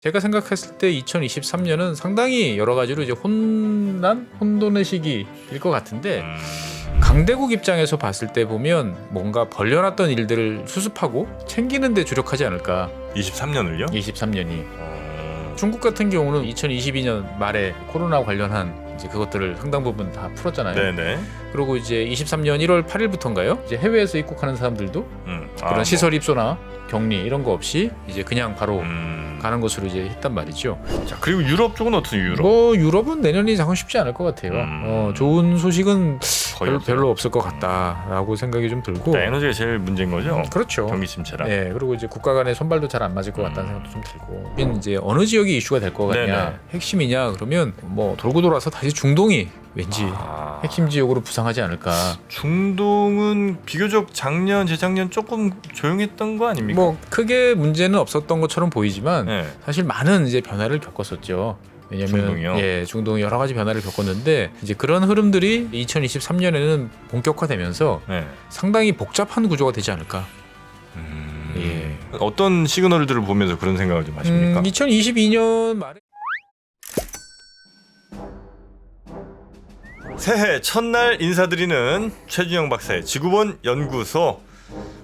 제가 생각했을 때 2023년은 상당히 여러 가지로 이제 혼돈의 시기일 것 같은데 강대국 입장에서 봤을 때 보면 뭔가 벌려놨던 일들을 수습하고 챙기는 데 주력하지 않을까. 23년을요? 23년이 중국 같은 경우는 2022년 말에 코로나 관련한 이제 그것들을 상당 부분 다 풀었잖아요. 네네. 그리고 이제 23년 1월 8일부터인가요? 이제 해외에서 입국하는 사람들도 그런 시설 입소나 격리 이런 거 없이 이제 그냥 바로 가는 것으로 이제 했단 말이죠. 자, 그리고 유럽 쪽은 어떤 유럽? 뭐 유럽은 내년이 장은 쉽지 않을 것 같아요. 좋은 소식은 별로 없을 것 같다라고 생각이 좀 들고. 에너지가 제일 문제인 거죠? 그렇죠. 경기 침체라. 네, 그리고 이제 국가 간의 손발도 잘 안 맞을 것 같다는 생각도 좀 들고. 이제 어느 지역이 이슈가 될 것 같냐, 네네. 핵심이냐 그러면 뭐 돌고 돌아서 다시 중동이 왠지 핵심 지역으로 부상하지 않을까. 중동은 비교적 작년, 재작년 조금 조용했던 거 아닙니까? 뭐 크게 문제는 없었던 것처럼 보이지만 네. 사실 많은 이제 변화를 겪었었죠. 왜냐면 중동이요? 예, 중동이 여러 가지 변화를 겪었는데 이제 그런 흐름들이 2023년에는 본격화되면서 네. 상당히 복잡한 구조가 되지 않을까. 예. 어떤 시그널들을 보면서 그런 생각을 좀 하십니까? 2022년 말에 새해 첫날 인사드리는 최준영 박사의 지구본 연구소.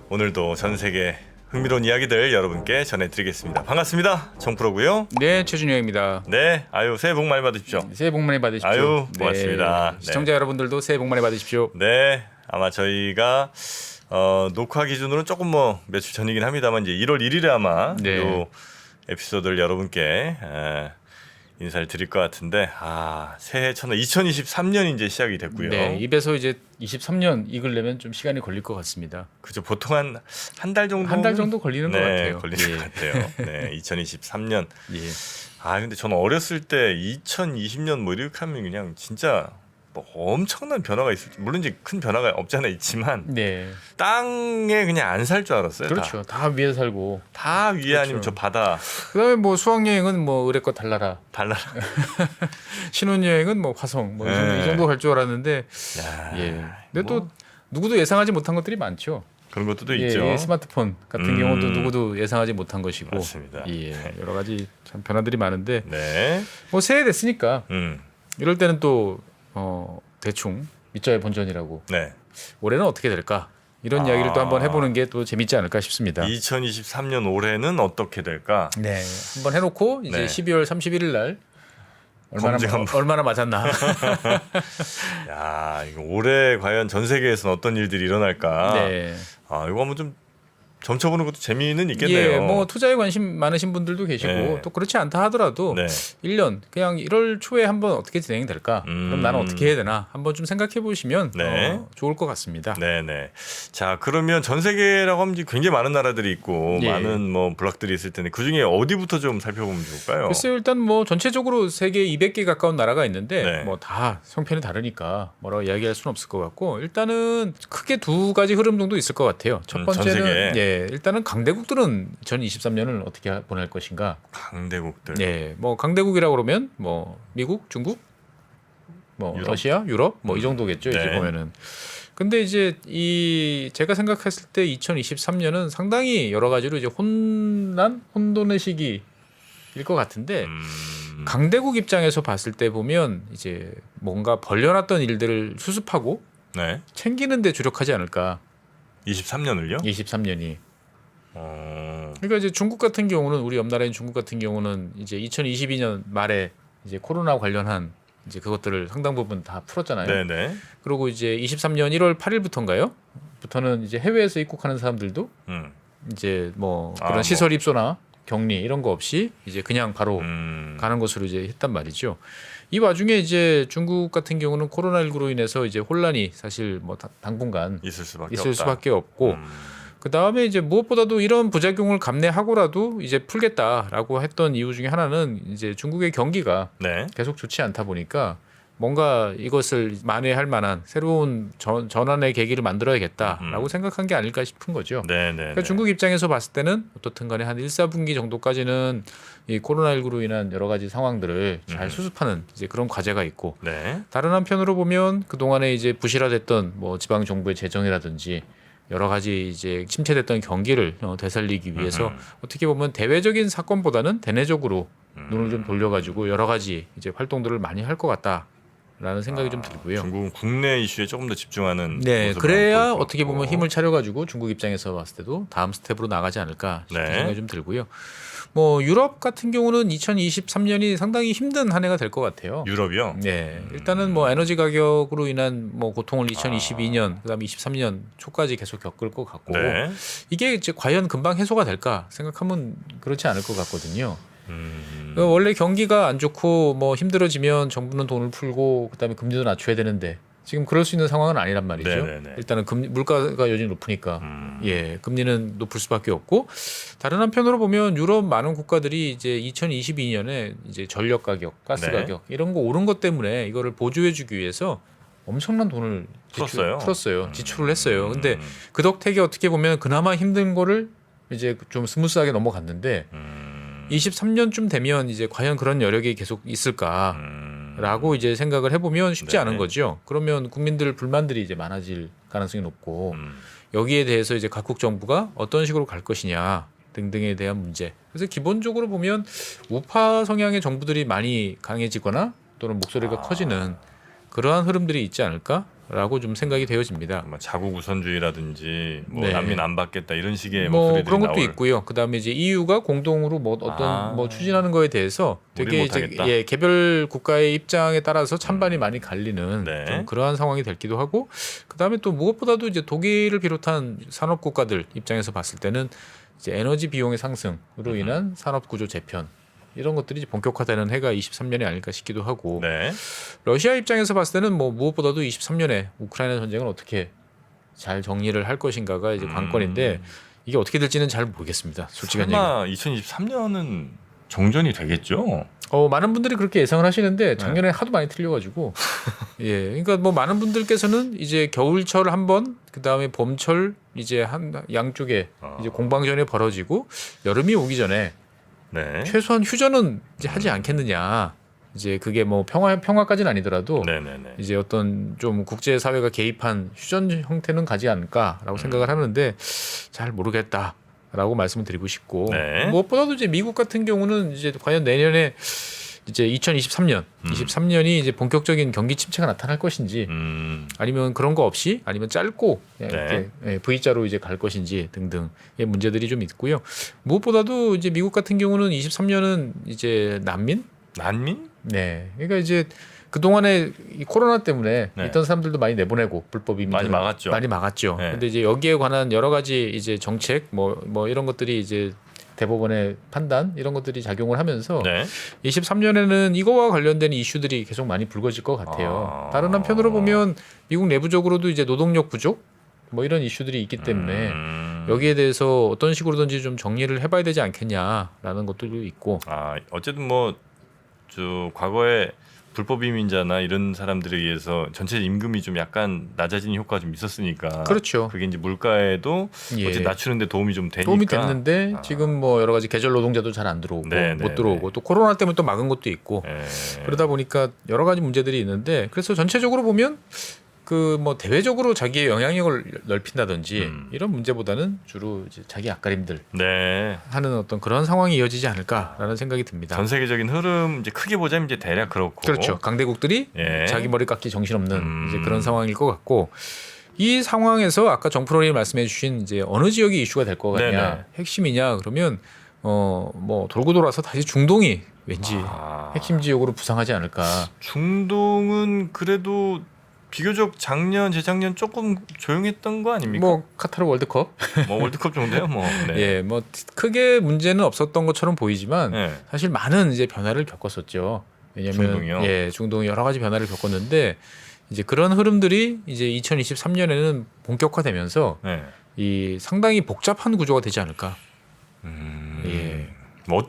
오늘도 전 세계 흥미로운 이야기들 여러분께 전해드리겠습니다. 반갑습니다. 정프로고요. 네, 최준영입니다. 네, 아유 새해 복 많이 받으십시오. 새해 복 많이 받으십시오. 아유, 고맙습니다. 네, 시청자 여러분들도 새해 복 많이 받으십시오. 네, 아마 저희가 녹화 기준으로는 조금 뭐 며칠 전이긴 합니다만 이제 1월 1일에 아마 네. 요 에피소드를 여러분께 인사를 드릴 것 같은데 새해 첫날 2023년이 이제 시작이 됐고요. 네, 입에서 이제 23년 읽으려면 좀 시간이 걸릴 것 같습니다. 그죠. 보통 한 달 정도 한 달 정도 걸리는 것 같아요. 걸리는 것 같아요. 네, 2023년. 예. 근데 저는 어렸을 때 2020년 뭐 이렇게 하면 그냥 진짜 뭐 엄청난 변화가 있을 물론 이제 큰 변화가 없잖아 있지만 네. 땅에 그냥 안 살 줄 알았어요. 그렇죠. 다 위에 살고. 다 위에 그렇죠. 아니면 저 바다 그다음에 뭐 수학 여행은 뭐 의뢰껏 달라라. 달라. 신혼 여행은 뭐 화성 뭐 네. 이 정도 갈 줄 알았는데 야, 예. 근데 뭐 또 누구도 예상하지 못한 것들이 많죠. 그런 것도 예, 있죠. 예, 스마트폰 같은 경우도 누구도 예상하지 못한 것이고. 맞습니다. 예. 여러 가지 참 변화들이 많은데 네. 뭐 새해 됐으니까 음. 이럴 때는 또 대충 밑져의 본전이라고 네. 올해는 어떻게 될까? 이런 이야기를 또 한번 해보는 게 또 재밌지 않을까 싶습니다. 2023년 올해는 어떻게 될까? 네, 한번 해놓고 이제 네. 12월 31일 날 검증 한번. 얼마나 맞았나. 야, 이거 올해 과연 전 세계에서는 어떤 일들이 일어날까? 네. 이거 한번 좀 점쳐보는 것도 재미는 있겠네요. 예, 뭐 투자에 관심 많으신 분들도 계시고 네. 또 그렇지 않다 하더라도 네. 1년 그냥 1월 초에 한번 어떻게 진행될까? 그럼 나는 어떻게 해야 되나? 한번 좀 생각해 보시면 네. 좋을 것 같습니다. 네네. 자, 그러면 전 세계라고 하면 이제 굉장히 많은 나라들이 있고 예. 많은 뭐 블록들이 있을 텐데 그 중에 어디부터 좀 살펴보면 좋을까요? 글쎄요, 일단 뭐 전체적으로 세계 200개 가까운 나라가 있는데 네. 뭐 다 형편이 다르니까 뭐라고 이야기할 수는 없을 것 같고 일단은 크게 두 가지 흐름 정도 있을 것 같아요. 첫 전 번째는 세계. 예, 일단은 강대국들은 2023년을 어떻게 보낼 것인가? 강대국들. 예, 뭐 강대국이라고 그러면 뭐 미국, 중국, 뭐 유럽? 러시아, 유럽 뭐 이 정도겠죠. 이제 네. 보면은. 근데 이제 제가 생각했을 때 2023년은 상당히 여러 가지로 이제 혼돈의 시기일 것 같은데 강대국 입장에서 봤을 때 보면 이제 뭔가 벌려놨던 일들을 수습하고 네. 챙기는 데 주력하지 않을까. 23년을요? 23년이. 그러니까 이제 중국 같은 경우는 우리 옆 나라인 중국 같은 경우는 이제 2022년 말에 이제 코로나 관련한 이제 그것들을 상당 부분 다 풀었잖아요. 네네. 그리고 이제 23년 1월 8일부터인가요? 부터는 이제 해외에서 입국하는 사람들도 이제 뭐 그런 시설 입소나 격리 이런 거 없이 이제 그냥 바로 가는 것으로 이제 했단 말이죠. 이 와중에 이제 중국 같은 경우는 코로나19로 인해서 이제 혼란이 사실 뭐 당분간 있을 있을 없다. 수밖에 없고 그 다음에 이제 무엇보다도 이런 부작용을 감내하고라도 이제 풀겠다라고 했던 이유 중에 하나는 이제 중국의 경기가 네. 계속 좋지 않다 보니까 뭔가 이것을 만회할 만한 새로운 전환의 계기를 만들어야겠다라고 생각한 게 아닐까 싶은 거죠. 네네. 그러니까 중국 입장에서 봤을 때는 어떻든 간에 한 1, 4분기 정도까지는 이 코로나19로 인한 여러 가지 상황들을 잘 수습하는 이제 그런 과제가 있고 네. 다른 한편으로 보면 그동안에 이제 부실화됐던 뭐 지방 정부의 재정이라든지 여러 가지 이제 침체됐던 경기를 되살리기 위해서 어떻게 보면 대외적인 사건보다는 대내적으로 눈을 좀 돌려가지고 여러 가지 이제 활동들을 많이 할 것 같다라는 생각이 좀 들고요. 중국은 국내 이슈에 조금 더 집중하는. 네, 모습을 그래야 보일 것 어떻게 같고. 보면 힘을 차려가지고 중국 입장에서 봤을 때도 다음 스텝으로 나가지 않을까 싶은 네. 생각이 좀 들고요. 뭐 유럽 같은 경우는 2023년이 상당히 힘든 한 해가 될 것 같아요. 유럽이요. 네, 일단은 뭐 에너지 가격으로 인한 뭐 고통을 2022년 그다음에 23년 초까지 계속 겪을 것 같고 네. 이게 이제 과연 금방 해소가 될까 생각하면 그렇지 않을 것 같거든요. 음. 원래 경기가 안 좋고 뭐 힘들어지면 정부는 돈을 풀고 그다음에 금리도 낮춰야 되는데 지금 그럴 수 있는 상황은 아니란 말이죠. 네네네. 일단은 물가가 여전히 높으니까 예 금리는 높을 수밖에 없고 다른 한편으로 보면 유럽 많은 국가들이 이제 2022년에 이제 전력 가격, 가스 네. 가격 이런 거 오른 것 때문에 이거를 보조해주기 위해서 엄청난 돈을 풀었어요. 지출을 했어요. 근데 그 덕택에 어떻게 보면 그나마 힘든 거를 이제 좀 스무스하게 넘어갔는데 23년쯤 되면 이제 과연 그런 여력이 계속 있을까라고 이제 생각을 해보면 쉽지 네. 않은 거죠. 그러면 국민들 불만들이 이제 많아질 가능성이 높고 여기에 대해서 이제 각국 정부가 어떤 식으로 갈 것이냐 등등에 대한 문제. 그래서 기본적으로 보면 우파 성향의 정부들이 많이 강해지거나 또는 목소리가 커지는 그러한 흐름들이 있지 않을까라고 좀 생각이 되어집니다. 뭐 자국 우선주의라든지 뭐 네. 난민 안 받겠다 이런 식의 뭐 목소리들이 그런 것도 나올. 있고요. 그다음에 이제 EU가 공동으로 뭐 어떤 뭐 추진하는 거에 대해서 되게 우리 이제 못하겠다. 예, 개별 국가의 입장에 따라서 찬반이 많이 갈리는 네. 좀 그러한 상황이 될기도 하고 그다음에 또 무엇보다도 이제 독일을 비롯한 산업 국가들 입장에서 봤을 때는 이제 에너지 비용의 상승으로 인한 산업 구조 재편 이런 것들이 이제 본격화되는 해가 23년이 아닐까 싶기도 하고 네. 러시아 입장에서 봤을 때는 뭐 무엇보다도 23년에 우크라이나 전쟁을 어떻게 잘 정리를 할 것인가가 이제 관건인데 이게 어떻게 될지는 잘 모르겠습니다. 솔직한 얘기. 설마 2023년은 정전이 되겠죠? 많은 분들이 그렇게 예상을 하시는데 작년에 하도 많이 틀려가지고 예, 그러니까 뭐 많은 분들께서는 이제 겨울철 한 번, 그 다음에 봄철 이제 한 양쪽에 이제 공방전이 벌어지고 여름이 오기 전에 네. 최소한 휴전은 이제 하지 않겠느냐. 이제 그게 뭐 평화까지는 아니더라도 네네네. 이제 어떤 좀 국제 사회가 개입한 휴전 형태는 가지 않을까라고 생각을 하는데 잘 모르겠다라고 말씀을 드리고 싶고 네. 무엇보다도 이제 미국 같은 경우는 이제 과연 내년에 이제 2023년, 23년이 이제 본격적인 경기 침체가 나타날 것인지 아니면 그런 거 없이 아니면 짧고 이렇게 V자로 이제 갈 것인지 등등의 문제들이 좀 있고요. 무엇보다도 이제 미국 같은 경우는 23년은 이제 난민? 네. 그러니까 이제 그 동안에 이 코로나 때문에 네. 있던 사람들도 많이 내보내고 불법 이민 많이 막았죠. 많이 막았죠. 네. 근데 이제 여기에 관한 여러 가지 이제 정책 뭐 이런 것들이 이제 대법원의 판단 이런 것들이 작용을 하면서 네. 23년에는 이거와 관련된 이슈들이 계속 많이 불거질 것 같아요. 다른 한편으로 보면 미국 내부적으로도 이제 노동력 부족 뭐 이런 이슈들이 있기 때문에 여기에 대해서 어떤 식으로든지 좀 정리를 해봐야 되지 않겠냐라는 것들도 있고. 어쨌든 뭐 저 과거에 불법 이민자나 이런 사람들에 의해서 전체 임금이 좀 약간 낮아지는 효과가 좀 있었으니까. 그렇죠. 그게 이제 물가에도 어쨌든 낮추는데 도움이 좀 되니까. 도움이 됐는데 지금 뭐 여러 가지 계절 노동자도 잘 안 들어오고 못 들어오고 또 코로나 때문에 또 막은 것도 있고 그러다 보니까 여러 가지 문제들이 있는데 그래서 전체적으로 보면 그 뭐 대외적으로 자기의 영향력을 넓힌다든지 이런 문제보다는 주로 이제 자기 앞가림들 하는 어떤 그런 상황이 이어지지 않을까라는 생각이 듭니다. 전 세계적인 흐름 이제 크게 보자면 이제 대략 그렇고. 그렇죠. 강대국들이 자기 머리 깎기 정신없는 이제 그런 상황일 것 같고 이 상황에서 아까 정프로님 말씀해주신 이제 어느 지역이 이슈가 될 것 같냐 네네. 핵심이냐 그러면 뭐 돌고 돌아서 다시 중동이 왠지 핵심 지역으로 부상하지 않을까. 중동은 그래도 비교적 작년 재작년 조금 조용했던 거 아닙니까? 뭐 카타르 월드컵 뭐 월드컵 정도요, 뭐. 네. 예, 뭐 크게 문제는 없었던 것처럼 보이지만 네. 사실 많은 이제 변화를 겪었었죠. 왜냐하면 중동이요? 예, 중동이 여러 가지 변화를 겪었는데 이제 그런 흐름들이 이제 2023년에는 본격화되면서 네. 이 상당히 복잡한 구조가 되지 않을까. 예. 뭐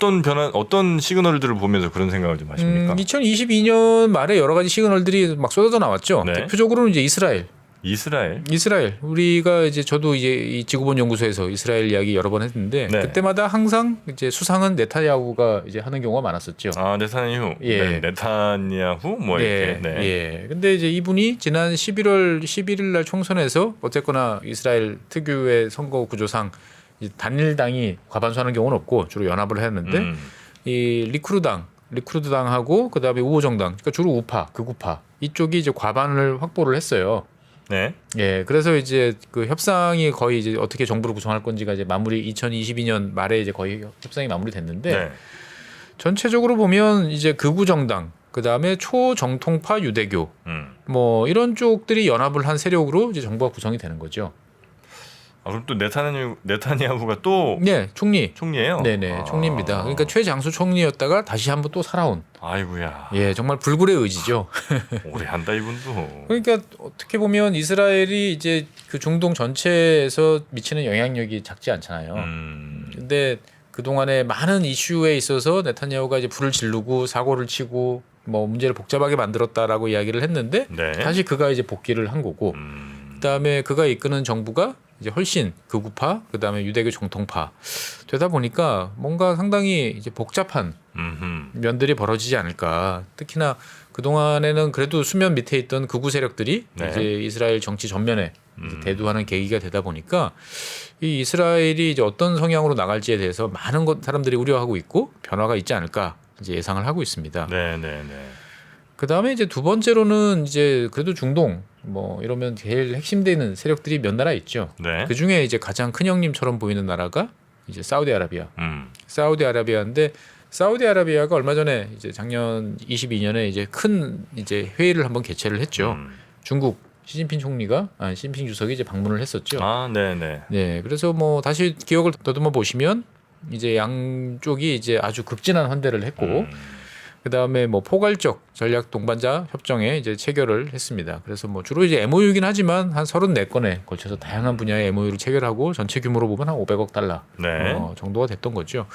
어떤 시그널들을 보면서 그런 생각을 좀 하십니까? 2022년 말에 여러 가지 시그널들이 막 쏟아져 나왔죠. 네. 대표적으로는 이제 이스라엘. 이스라엘. 우리가 이제 저도 이제 이 지구본 연구소에서 이스라엘 이야기 여러 번 했는데 네. 그때마다 항상 이제 수상은 네타냐후가 이제 하는 경우가 많았었죠. 아, 네타냐후. 예. 네, 네타냐후 뭐 이렇게. 네. 예. 근데 이제 이분이 지난 11월 11일 날 총선에서 어쨌거나 이스라엘 특유의 선거 구조상 이제 단일당이 과반수하는 경우는 없고 주로 연합을 했는데 이 리쿠르드당하고 그다음에 우호정당, 그러니까 주로 우파, 극우파 이쪽이 이제 과반을 확보를 했어요. 네. 예, 그래서 이제 그 협상이 거의 이제 어떻게 정부를 구성할 건지가 이제 마무리 2022년 말에 이제 거의 협상이 마무리됐는데 네. 전체적으로 보면 이제 극우 정당, 그 다음에 초정통파 유대교, 뭐 이런 쪽들이 연합을 한 세력으로 이제 정부가 구성이 되는 거죠. 아, 그럼 또 네타냐후가 또 네, 총리. 총리예요? 네네, 아. 총리입니다. 그러니까 최장수 총리였다가 다시 한번 또 살아온. 아이고야. 예, 정말 불굴의 의지죠. 오래 한다 이분도. 그러니까 어떻게 보면 이스라엘이 이제 그 중동 전체에서 미치는 영향력이 작지 않잖아요. 근데 그 동안에 많은 이슈에 있어서 네타냐후가 이제 불을 지르고 사고를 치고 뭐 문제를 복잡하게 만들었다라고 이야기를 했는데 네. 다시 그가 이제 복귀를 한 거고 그다음에 그가 이끄는 정부가 이제 훨씬 극우파 그다음에 유대교 정통파 되다 보니까 뭔가 상당히 이제 복잡한 면들이 벌어지지 않을까. 특히나 그 동안에는 그래도 수면 밑에 있던 극우 세력들이 네. 이제 이스라엘 정치 전면에 이제 대두하는 계기가 되다 보니까 이 이스라엘이 이제 어떤 성향으로 나갈지에 대해서 많은 사람들이 우려하고 있고 변화가 있지 않을까 이제 예상을 하고 있습니다. 네네네. 그 다음에 이제 두 번째로는 이제 그래도 중동 뭐 이러면 제일 핵심되는 세력들이 몇 나라 있죠. 네. 그 중에 이제 가장 큰 형님처럼 보이는 나라가 이제 사우디아라비아. 사우디아라비아인데 사우디아라비아가 얼마 전에 이제 작년 22년에 이제 큰 이제 회의를 한번 개최를 했죠. 중국 시진핑 주석이 이제 방문을 했었죠. 아, 네네. 네, 그래서 뭐 다시 기억을 더듬어 보시면 이제 양쪽이 이제 아주 극진한 환대를 했고. 그 다음에 뭐 포괄적 전략 동반자 협정에 이제 체결을 했습니다. 그래서 뭐 주로 이제 MOU이긴 하지만 한 34건에 걸쳐서 다양한 분야의 MOU를 체결하고 전체 규모로 보면 한 500억 달러 네. 정도가 됐던 거죠.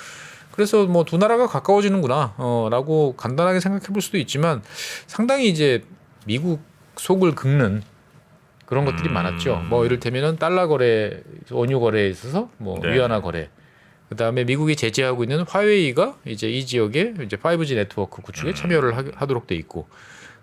그래서 뭐 두 나라가 가까워지는구나 라고 간단하게 생각해 볼 수도 있지만 상당히 이제 미국 속을 긁는 그런 것들이 많았죠. 뭐 이를테면은 달러 거래, 원유 거래에 있어서 뭐 네. 위안화 거래. 그다음에 미국이 제재하고 있는 화웨이가 이제 이 지역에 이제 5G 네트워크 구축에 참여를 하도록 돼 있고,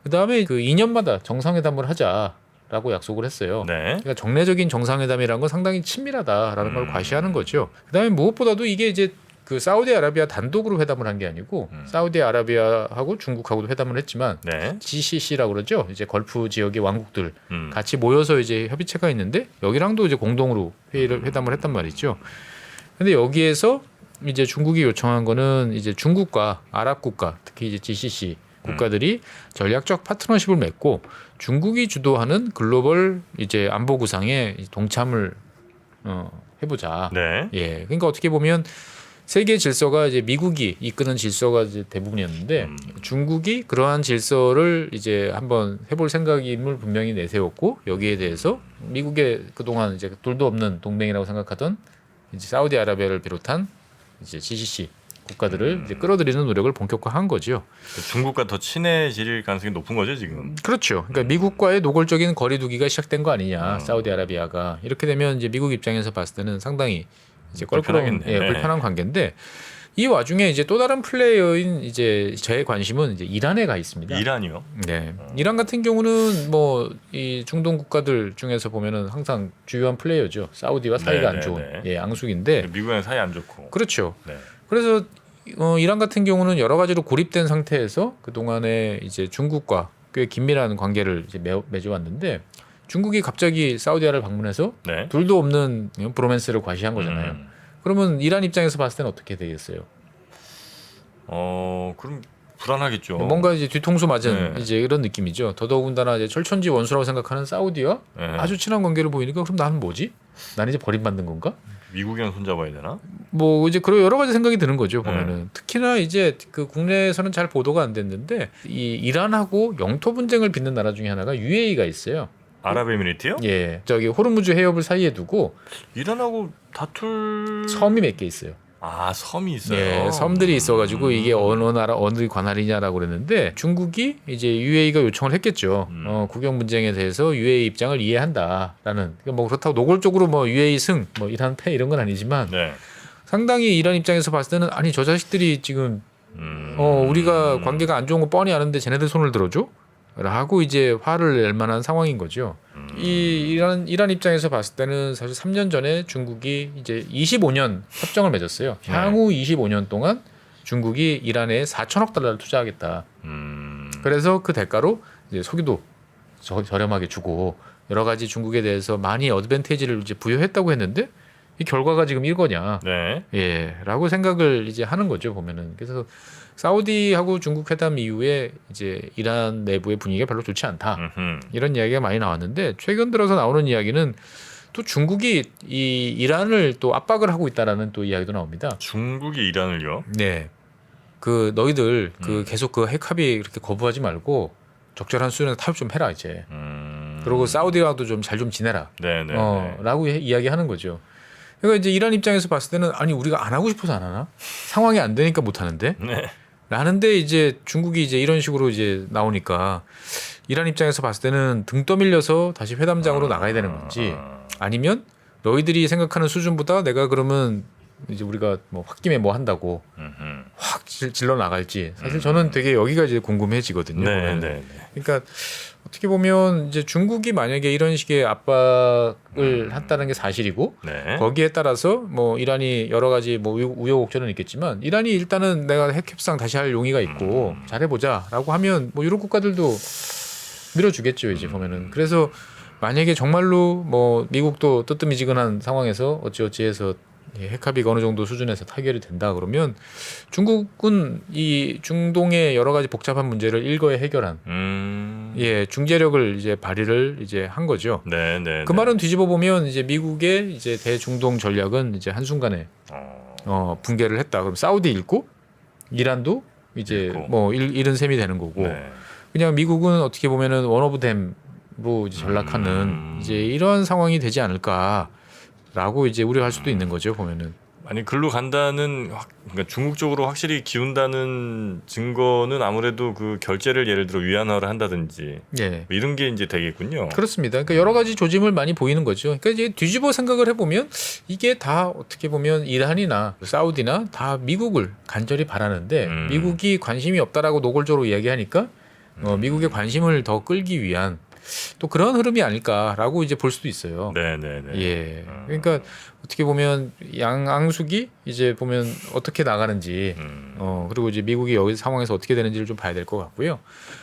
그다음에 그 2년마다 정상회담을 하자라고 약속을 했어요. 네. 그러니까 정례적인 정상회담이라는 건 상당히 친밀하다라는 걸 과시하는 거죠. 그다음에 무엇보다도 이게 이제 그 사우디아라비아 단독으로 회담을 한 게 아니고 사우디아라비아하고 중국하고도 회담을 했지만 네. GCC라고 그러죠. 이제 걸프 지역의 왕국들 같이 모여서 이제 협의체가 있는데 여기랑도 이제 공동으로 회담을 했단 말이죠. 근데 여기에서 이제 중국이 요청한 거는 이제 중국과 아랍 국가, 특히 이제 GCC 국가들이 전략적 파트너십을 맺고 중국이 주도하는 글로벌 이제 안보 구상에 동참을 해보자. 네. 예, 그러니까 어떻게 보면 세계 질서가 이제 미국이 이끄는 질서가 이제 대부분이었는데 중국이 그러한 질서를 이제 한번 해볼 생각임을 분명히 내세웠고 여기에 대해서 미국의 그동안 이제 둘도 없는 동맹이라고 생각하던 이제 사우디아라비아를 비롯한 이제 GCC 국가들을 이제 끌어들이는 노력을 본격화한 거죠. 중국과 더 친해질 가능성이 높은 거죠 지금. 그렇죠. 그러니까 미국과의 노골적인 거리두기가 시작된 거 아니냐, 사우디아라비아가. 이렇게 되면 이제 미국 입장에서 봤을 때는 상당히 이제 껄끄러운, 불편한 관계인데 이 와중에 이제 또 다른 플레이어인 이제 저의 관심은 이제 이란에 가 있습니다. 이란이요? 네. 이란 같은 경우는 뭐 이 중동 국가들 중에서 보면은 항상 주요한 플레이어죠. 사우디와 사이가 안 좋은 앙숙인데 미국이랑 사이 안 좋고. 그렇죠. 네. 그래서 이란 같은 경우는 여러 가지로 고립된 상태에서 그 동안에 이제 중국과 꽤 긴밀한 관계를 이제 맺어왔는데 중국이 갑자기 사우디아를 방문해서 네. 둘도 없는 브로맨스를 과시한 거잖아요. 그러면 이란 입장에서 봤을 때는 어떻게 되겠어요? 그럼 불안하겠죠. 뭔가 이제 뒤통수 맞은 네. 이제 이런 느낌이죠. 더더군다나 이제 철천지 원수라고 생각하는 사우디와 네. 아주 친한 관계를 보이니까 그럼 나는 뭐지? 난 이제 버림받는 건가? 미국이랑 손잡아야 되나? 뭐 이제 그런 여러 가지 생각이 드는 거죠. 보면은 특히나 이제 그 국내에서는 잘 보도가 안 됐는데 이 이란하고 영토 분쟁을 빚는 나라 중에 하나가 UAE가 있어요. 아랍에미리트요? 예, 저기 호르무즈 해협을 사이에 두고 이란하고 다툴 섬이 몇 개 있어요. 아, 섬이 있어요. 예, 섬들이 있어가지고 이게 어느 나라 어느 관할이냐라고 그랬는데 중국이 이제 UAE가 요청을 했겠죠. 국영 분쟁에 대해서 UAE 입장을 이해한다라는. 그러니까 뭐 그렇다고 노골적으로 뭐 UAE 승, 뭐 이란 패 이런 건 아니지만 네. 상당히 이란 입장에서 봤을 때는 아니 저 자식들이 지금 우리가 관계가 안 좋은 거 뻔히 아는데 쟤네들 손을 들어줘? 라고 이제 화를 낼 만한 상황인 거죠. 이 이란 입장에서 봤을 때는 사실 3년 전에 중국이 이제 25년 협정을 맺었어요. 향후 25년 동안 중국이 이란에 4천억 달러를 투자하겠다. 그래서 그 대가로 이제 석유도 저렴하게 주고 여러 가지 중국에 대해서 많이 어드밴티지를 이제 부여했다고 했는데 이 결과가 지금 이거냐? 네. 예,라고 생각을 이제 하는 거죠 보면은. 그래서 사우디하고 중국 회담 이후에 이제 이란 내부의 분위기가 별로 좋지 않다. 이런 이야기가 많이 나왔는데 최근 들어서 나오는 이야기는 또 중국이 이 이란을 또 압박을 하고 있다라는 또 이야기도 나옵니다. 중국이 이란을요? 네. 그 너희들 그 계속 그 핵 합의 이렇게 거부하지 말고 적절한 수준에서 타협 좀 해라 이제. 그리고 사우디와도 좀 잘 좀 지내라. 네네. 라고 이야기하는 거죠. 그러니까 이제 이란 입장에서 봤을 때는 아니 우리가 안 하고 싶어서 안 하나? 상황이 안 되니까 못 하는데. 네. 라는데 이제 중국이 이제 이런 식으로 이제 나오니까 이란 입장에서 봤을 때는 등 떠밀려서 다시 회담장으로 나가야 되는 건지 아니면 너희들이 생각하는 수준보다 내가 그러면 이제 우리가 뭐 홧김에 뭐 한다고 확 질러 나갈지 사실 저는 되게 여기가 이제 궁금해지거든요. 네. 그러니까 어떻게 보면 이제 중국이 만약에 이런 식의 압박을 했다는 게 사실이고 네. 거기에 따라서 뭐 이란이 여러 가지 뭐 우여곡절은 있겠지만 이란이 일단은 내가 핵 협상 다시 할 용의가 있고 잘해보자라고 하면 뭐 유럽 국가들도 밀어주겠죠 이제 보면은. 그래서 만약에 정말로 뭐 미국도 뜨뜻미지근한 상황에서 어찌어찌해서 핵 합의가 어느 정도 수준에서 타결이 된다 그러면 중국은 이 중동의 여러 가지 복잡한 문제를 일거에 해결한 예 중재력을 이제 발휘를 이제 한 거죠. 네. 그 말은 뒤집어 보면 이제 미국의 이제 대중동 전략은 이제 한 순간에 붕괴를 했다. 그럼 사우디 잃고 이란도 이제 잃고. 뭐 잃은 셈이 되는 거고 네. 그냥 미국은 어떻게 보면은 원 오브 댐으로 이제 전락하는 이제 이런 상황이 되지 않을까. 라고 이제 우려할 수도 있는 거죠 보면은. 아니 글로 간다는 그러니까 중국 쪽으로 확실히 기운다는 증거는 아무래도 그 결제를 예를 들어 위안화를 한다든지 예. 뭐 이런 게 이제 되겠군요. 그렇습니다. 그러니까 여러 가지 조짐을 많이 보이는 거죠. 그러니까 이제 뒤집어 생각을 해보면 이게 다 어떻게 보면 이란이나 사우디나 다 미국을 간절히 바라는데 미국이 관심이 없다라고 노골적으로 이야기하니까 미국의 관심을 더 끌기 위한 또 그런 흐름이 아닐까라고 이제 볼 수도 있어요. 네. 예. 그러니까 어떻게 보면 양앙숙이 이제 보면 어떻게 나가는지, 그리고 이제 미국이 여기 상황에서 어떻게 되는지를 좀 봐야 될 것 같고요.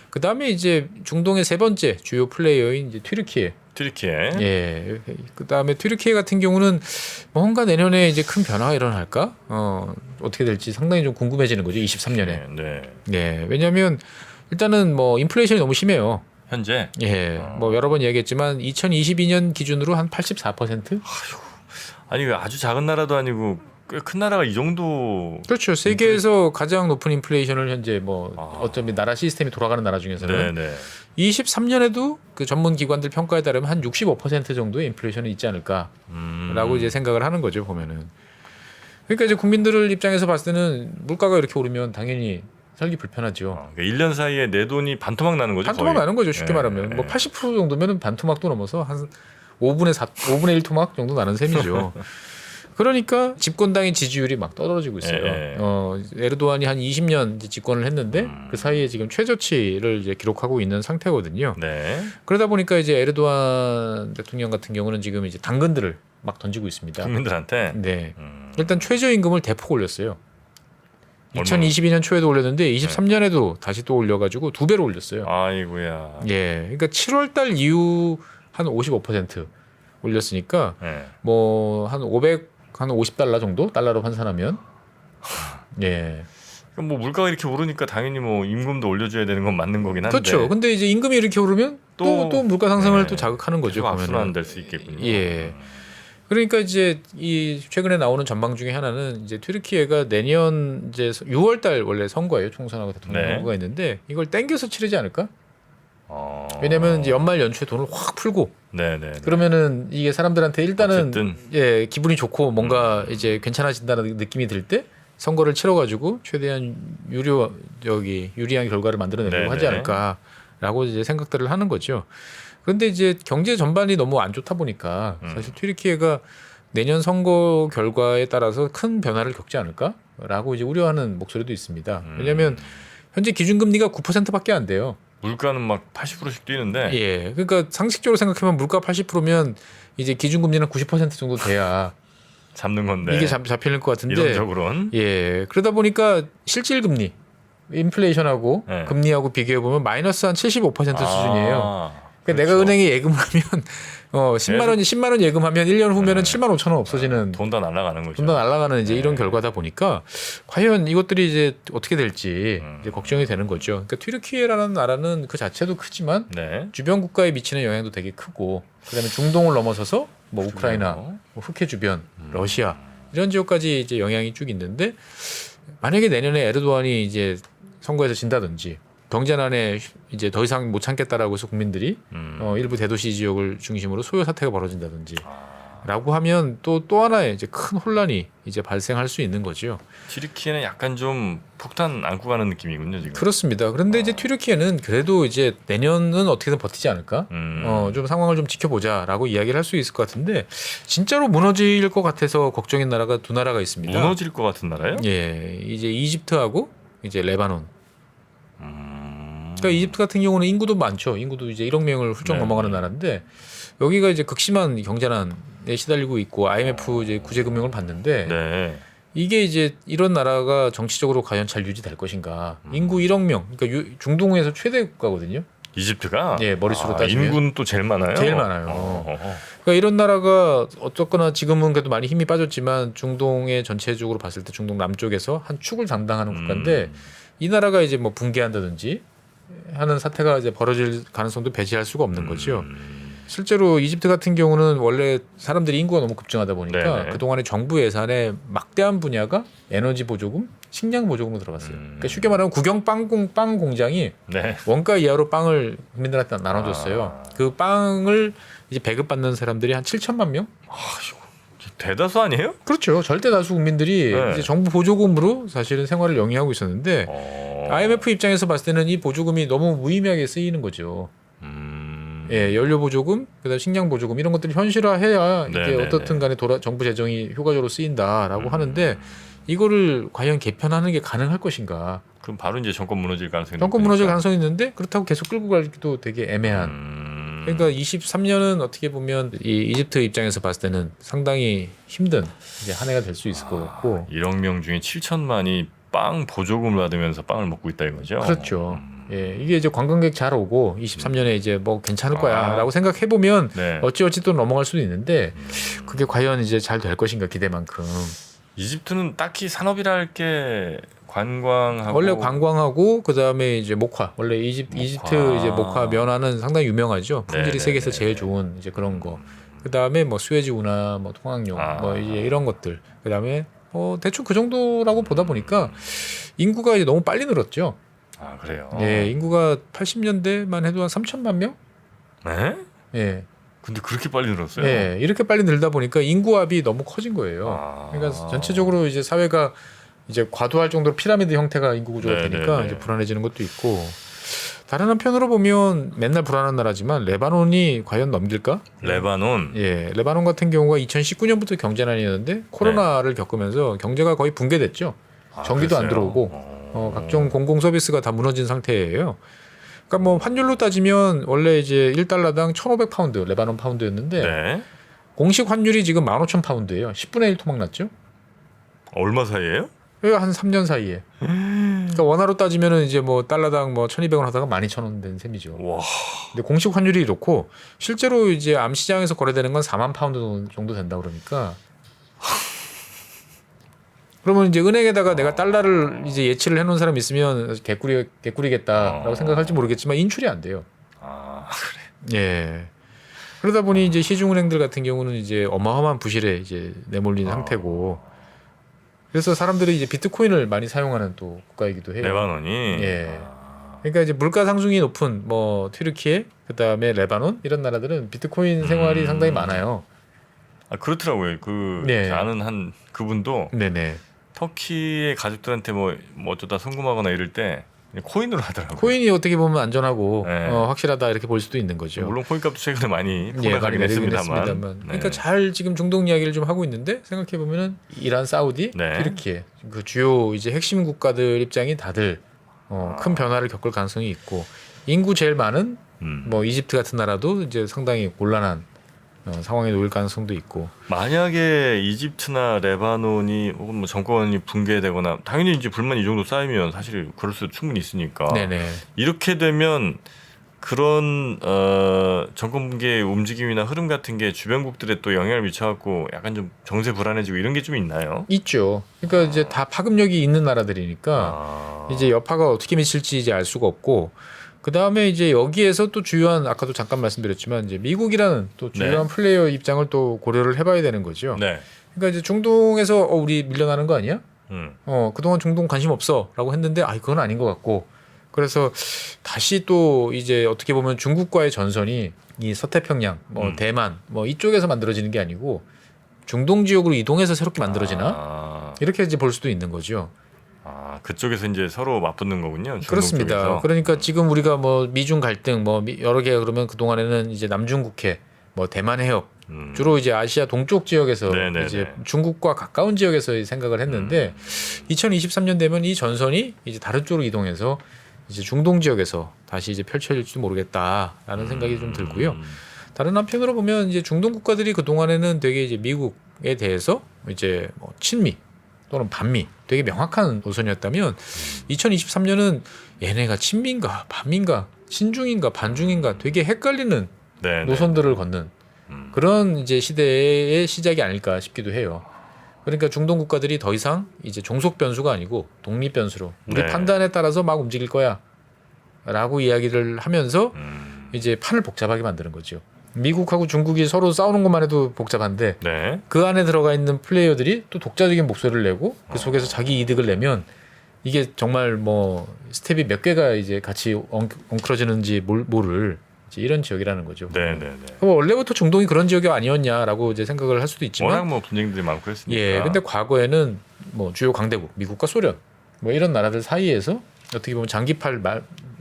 그 다음에 이제 중동의 세 번째 주요 플레이어인 이제 튀르키예. 예. 그 다음에 튀르키예 같은 경우는 뭔가 내년에 이제 큰 변화가 일어날까? 어떻게 될지 상당히 좀 궁금해지는 거죠. 23년에. 네. 예. 왜냐하면 일단은 뭐 인플레이션이 너무 심해요. 현재 예, 뭐 여러 번 얘기했지만 2022년 기준으로 한 84%? 아니 아주 작은 나라도 아니고 꽤 큰 나라가 이 정도. 그렇죠. 세계에서 가장 높은 인플레이션을 현재 뭐 어쩌면 나라 시스템이 돌아가는 나라 중에서는 23년에도 그 전문 기관들 평가에 따르면 한 65% 정도의 인플레이션이 있지 않을까라고 이제 생각을 하는 거죠 보면은. 그러니까 이제 국민들 입장에서 봤을 때는 물가가 이렇게 오르면 당연히 살기 불편하죠. 그러니까 1년 사이에 내 돈이 반토막 나는 거죠. 반토막 거의. 나는 거죠. 쉽게 말하면 뭐 80% 정도면은 반토막도 넘어서 한 5분의 1 토막 정도 나는 셈이죠. 그러니까 집권당의 지지율이 막 떨어지고 있어요. 에르도안이 한 20년 이제 집권을 했는데 그 사이에 지금 최저치를 이제 기록하고 있는 상태거든요. 네. 그러다 보니까 이제 에르도안 대통령 같은 경우는 지금 이제 당근들을 막 던지고 있습니다. 국민들한테. 네. 일단 최저임금을 대폭 올렸어요. 2022년 초에도 올렸는데 23년에도 다시 또 올려가지고 2배로 올렸어요. 아이고야. 예, 그러니까 7월달 이후 한 55% 올렸으니까 뭐 한 50달러 정도 달러로 환산하면 예. 그럼 뭐 물가가 이렇게 오르니까 당연히 뭐 임금도 올려줘야 되는 건 맞는 거긴 한데. 그렇죠. 근데 이제 임금이 이렇게 오르면 또 물가 상승을 또 자극하는 거죠. 악순환 될 수 있겠군요. 예. 그러니까 이제 이 최근에 나오는 전망 중에 하나는 이제 튀르키예가 내년 이제 6월달 원래 선거예요. 총선하고 대통령 선거가 있는데 이걸 땡겨서 치르지 않을까? 왜냐면 이제 연말 연초에 돈을 확 풀고 네네. 그러면은 이게 사람들한테 일단은 어쨌든. 예 기분이 좋고 뭔가 이제 괜찮아진다는 느낌이 들 때 선거를 치러가지고 최대한 유리한 결과를 만들어내려고 네네. 하지 않을까라고 이제 생각들을 하는 거죠. 그런데 이제 경제 전반이 너무 안 좋다 보니까 사실 튀르키예가 내년 선거 결과에 따라서 큰 변화를 겪지 않을까라고 이제 우려하는 목소리도 있습니다. 왜냐하면 현재 기준금리가 9%밖에 안 돼요. 물가는 막 80%씩 뛰는데. 예, 그러니까 상식적으로 생각하면 물가 80%면 이제 기준금리는 90% 정도 돼야 잡는 건데. 이게 잡힐 것 같은데. 이론적으로는. 예, 그러다 보니까 실질금리, 인플레이션하고 네. 금리하고 비교해 보면 마이너스 한 75% 수준이에요. 그러니까 내가 그렇죠. 은행에 예금하면 10만 원 예금하면 1년 후면은 7만 5천 원 없어지는 돈 다 날아가는 거죠. 돈 더 날아가는 이제 네. 이런 결과다 보니까 과연 이것들이 이제 어떻게 될지 이제 걱정이 되는 거죠. 그러니까 튀르키예라는 나라는 그 자체도 크지만 네. 주변 국가에 미치는 영향도 되게 크고 그다음에 중동을 넘어서서 뭐 우크라이나, 뭐 흑해 주변, 러시아 이런 지역까지 이제 영향이 쭉 있는데 만약에 내년에 에르도안이 이제 선거에서 진다든지 경제난에 이제 더 이상 못 참겠다라고 해서 국민들이 일부 대도시 지역을 중심으로 소요 사태가 벌어진다든지 라고 하면 또 하나의 이제 큰 혼란이 이제 발생할 수 있는 거죠. 튀르키예는 약간 좀 폭탄 안고 가는 느낌이군요 지금. 그렇습니다. 그런데 이제 튀르키예는 그래도 이제 내년은 어떻게든 버티지 않을까? 좀 상황을 좀 지켜보자라고 이야기를 할 수 있을 것 같은데 진짜로 무너질 것 같아서 걱정인 나라가 두 나라가 있습니다. 무너질 것 같은 나라요? 예, 이제 이집트하고 이제 레바논. 그러니까 이집트 같은 경우는 인구도 많죠. 인구도 이제 1억 명을 훌쩍 네. 넘어가는 나라인데 여기가 이제 극심한 경제난에 시달리고 있고 IMF 이제 구제 금융을 받는데 네. 이게 이제 이런 나라가 정치적으로 과연 잘 유지될 것인가? 인구 1억 명, 그러니까 중동에서 최대 국가거든요. 이집트가 예, 머릿수로 따지면. 인구는 또 제일 많아요. 제일 많아요. 그러니까 이런 나라가 어쨌거나 지금은 그래도 많이 힘이 빠졌지만 중동의 전체적으로 봤을 때 중동 남쪽에서 한 축을 담당하는 국가인데 이 나라가 이제 뭐 붕괴한다든지 하는 사태가 이제 벌어질 가능성도 배제할 수가 없는 거죠. 실제로 이집트 같은 경우는 원래 사람들이 인구가 너무 급증하다 보니까 네네. 그동안에 정부 예산에 막대한 분야가 에너지 보조금, 식량 보조금으로 들어갔어요. 그러니까 쉽게 말하면 국영 빵 공장이 네. 원가 이하로 빵을 국민들한테 나눠줬어요. 그 빵을 이제 배급받는 사람들이 한 7천만 명? 대다수 아니에요? 그렇죠. 절대 다수 국민들이 네. 이제 정부 보조금으로 사실은 생활을 영위하고 있었는데 IMF 입장에서 봤을 때는 이 보조금이 너무 무의미하게 쓰이는 거죠. 예, 연료 보조금, 그다음 식량 보조금 이런 것들이 현실화해야 이게 네네네. 어떻든 간에 정부 재정이 효과적으로 쓰인다라고 하는데 이거를 과연 개편하는 게 가능할 것인가? 그럼 바로 이제 정권 무너질 가능성이 정권 무너질 높으니까. 가능성이 있는데 그렇다고 계속 끌고 가기도 되게 애매한. 그러니까 23년은 어떻게 보면 이 이집트 입장에서 봤을 때는 상당히 힘든 이제 한 해가 될 수 있을 것 같고. 1억 명 중에 7천만이 빵 보조금을 받으면서 빵을 먹고 있다 이거죠. 그렇죠. 예, 이게 이제 관광객 잘 오고 23년에 이제 뭐 괜찮을 거야라고 생각해 보면 네. 어찌어찌 또 넘어갈 수도 있는데 그게 과연 이제 잘 될 것인가 기대만큼. 이집트는 딱히 산업이라 할 게 관광하고 원래 관광하고 그다음에 이제 목화. 원래 이집트 이제 목화 면화는 상당히 유명하죠. 품질이 네네네. 세계에서 제일 좋은 이제 그런 거. 그다음에 뭐 스웨즈 운하, 뭐 통학용, 뭐 이제 이런 것들. 그다음에 대충 그 정도라고 보다 보니까 인구가 이제 너무 빨리 늘었죠. 아 그래요. 예, 인구가 80년대만 해도 한 3천만 명? 네? 예. 근데 그렇게 빨리 늘었어요? 예, 이렇게 빨리 늘다 보니까 인구압이 너무 커진 거예요. 그러니까 전체적으로 이제 사회가 이제 과도할 정도로 피라미드 형태가 인구 구조가 네네네. 되니까 이제 불안해지는 것도 있고 다른 한편으로 보면 맨날 불안한 나라지만 레바논이 과연 넘길까? 레바논. 예, 레바논 같은 경우가 2019년부터 경제난이었는데 코로나를 겪으면서 경제가 거의 붕괴됐죠. 전기도 안 그랬어요? 들어오고 각종 공공 서비스가 다 무너진 상태예요. 그러니까 뭐 환율로 따지면 원래 이제 1달러당 1,500파운드 레바논 파운드였는데 네. 공식 환율이 지금 15,000파운드예요. 10분의 1 토막 났죠? 얼마 사이에요? 한 3년 사이에. 그러니까 원화로 따지면은 이제 뭐 달러당 뭐 1,200원 하다가 12,000원 된 셈이죠. 와. 근데 공식 환율이 이렇고 실제로 이제 암 시장에서 거래되는 건 4만 파운드 정도 된다 그러니까. 그러면 이제 은행에다가 내가 달러를 이제 예치를 해놓은 사람이 있으면 개꿀이겠다라고 생각할지 모르겠지만 인출이 안 돼요. 아 그래. 예. 그러다 보니 이제 시중은행들 같은 경우는 이제 어마어마한 부실에 이제 내몰린 상태고. 그래서 사람들이 이제 비트코인을 많이 사용하는 또 국가이기도 해요. 레바논이. 예. 그러니까 이제 물가 상승이 높은 뭐 튀르키예, 그다음에 레바논 이런 나라들은 비트코인 생활이 상당히 많아요. 그렇더라고요. 그 네. 아는 한 그분도 네네. 터키의 가족들한테 뭐 어쩌다 송금하거나 이럴 때 그냥 코인으로 하더라고요. 코인이 어떻게 보면 안전하고 네. 확실하다 이렇게 볼 수도 있는 거죠. 물론 코인값도 최근에 많이 예, 폭락하긴 내리긴 했습니다만. 네. 그러니까 잘 지금 중동 이야기를 좀 하고 있는데 생각해 보면은 이란, 사우디, 네. 튀르키예 그 주요 이제 핵심 국가들 입장이 다들 큰 변화를 겪을 가능성이 있고 인구 제일 많은 뭐 이집트 같은 나라도 이제 상당히 곤란한 상황에 놓일 가능성도 있고. 만약에 이집트나 레바논이 혹은 뭐 정권이 붕괴되거나 당연히 이제 불만이 이 정도 쌓이면 사실 그럴 수도 충분히 있으니까 네네. 이렇게 되면 그런 정권 붕괴의 움직임이나 흐름 같은 게 주변국들에 또 영향을 미쳐갖고 약간 좀 정세 불안해지고 이런 게 좀 있나요? 있죠. 그러니까 이제 다 파급력이 있는 나라들이니까 이제 여파가 어떻게 미칠지 이제 알 수가 없고. 그 다음에 이제 여기에서 또 주요한 아까도 잠깐 말씀드렸지만 이제 미국이라는 또 주요한 네. 플레이어 입장을 또 고려를 해봐야 되는 거죠. 네. 그러니까 이제 중동에서 우리 밀려나는 거 아니야? 음. 그동안 중동 관심 없어라고 했는데 그건 아닌 것 같고. 그래서 다시 또 이제 어떻게 보면 중국과의 전선이 이 서태평양, 뭐 대만, 뭐 이쪽에서 만들어지는 게 아니고 중동 지역으로 이동해서 새롭게 만들어지나 이렇게 이제 볼 수도 있는 거죠. 그쪽에서 이제 서로 맞붙는 거군요. 중동 그렇습니다. 쪽에서. 그러니까 지금 우리가 뭐 미중 갈등 뭐 여러 개 그러면 그 동안에는 이제 남중국해, 뭐 대만 해협 주로 이제 아시아 동쪽 지역에서 네네네. 이제 중국과 가까운 지역에서 생각을 했는데 2023년 되면 이 전선이 이제 다른 쪽으로 이동해서 이제 중동 지역에서 다시 이제 펼쳐질지도 모르겠다라는 생각이 좀 들고요. 다른 한편으로 보면 이제 중동 국가들이 그 동안에는 되게 이제 미국에 대해서 이제 뭐 친미 또는 반미 되게 명확한 노선이었다면 2023년은 얘네가 친미인가 반미인가 친중인가 반중인가 되게 헷갈리는 네, 노선들을 걷는 그런 이제 시대의 시작이 아닐까 싶기도 해요. 그러니까 중동 국가들이 더 이상 이제 종속 변수가 아니고 독립 변수로 우리 네. 판단에 따라서 막 움직일 거야라고 이야기를 하면서 이제 판을 복잡하게 만드는 거죠. 미국하고 중국이 서로 싸우는 것만 해도 복잡한데 네. 그 안에 들어가 있는 플레이어들이 또 독자적인 목소리를 내고 그 속에서 자기 이득을 내면 이게 정말 뭐 스텝이 몇 개가 이제 같이 엉클어지는지 모를 이제 이런 지역이라는 거죠. 네, 네, 네. 그럼 원래부터 중동이 그런 지역이 아니었냐라고 이제 생각을 할 수도 있지만 워낙 뭐 분쟁들이 많고 그랬으니까. 예, 근데 과거에는 뭐 주요 강대국 미국과 소련 뭐 이런 나라들 사이에서 어떻게 보면 장기팔